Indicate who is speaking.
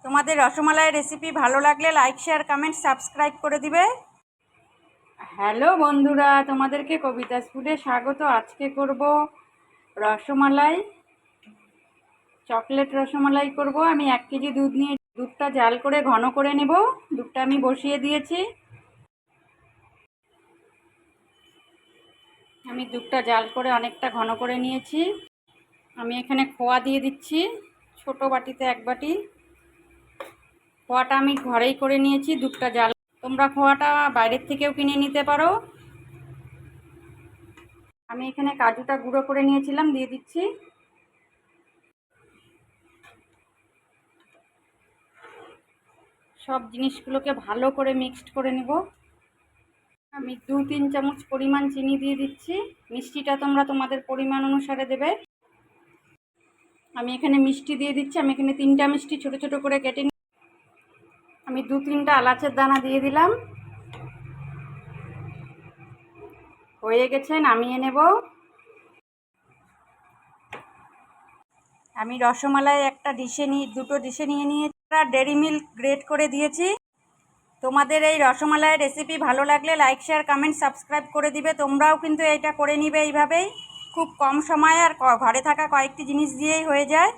Speaker 1: তোমাদের রসমালাই রেসিপি ভালো লাগলে লাইক শেয়ার কমেন্ট সাবস্ক্রাইব করে দিবে। হ্যালো বন্ধুরা, তোমাদেরকে কবিতাস ফুডে স্বাগত। আজকে করব রসমালাই, চকলেট রসমালাই করব। আমি 1 কেজি দুধ নিয়ে দুধটা জাল করে ঘন করে নেব। দুধটা আমি বসিয়ে দিয়েছি। আমি দুধটা জাল করে অনেকটা ঘন করে নিয়েছি। আমি এখানে খোয়া দিয়ে দিচ্ছি, ছোট বাটিতে 1 বাটি। খোয়াটা আমি ঘরেই করে নিয়েছি। দুধটা জাল, তোমরা খোয়াটা বাইরের থেকেও কিনে নিতে পারো। আমি এখানে কাজুটা গুঁড়ো করে নিয়েছিলাম, দিয়ে দিচ্ছি। সব জিনিসগুলোকে ভালো করে মিক্সড করে নেব। আমি 2-3 চামচ পরিমাণ চিনি দিয়ে দিচ্ছি। মিষ্টিটা তোমরা তোমাদের পরিমাণ অনুসারে দেবে। আমি এখানে মিষ্টি দিয়ে দিচ্ছি। আমি এখানে 3টা মিষ্টি ছোট ছোট করে কেটে আমি 2-3টা এলাচের দানা দিয়ে দিলাম। হয়ে গেছে, নামিয়ে নেব। আমি রসমালাই একটা ডিশে দুটো ডিশে নিয়ে নিয়েছি। ডেয়ারি মিল্ক গ্রেট করে দিয়েছি। তোমাদের এই রসমালাই রেসিপি ভালো লাগলে লাইক শেয়ার কমেন্ট সাবস্ক্রাইব করে দিবে। তোমরাও কিন্তু এটা করে নিবে এইভাবেই। খুব কম সময়ে আর ঘরে থাকা কয়েকটি জিনিস দিয়েই হয়ে যায়।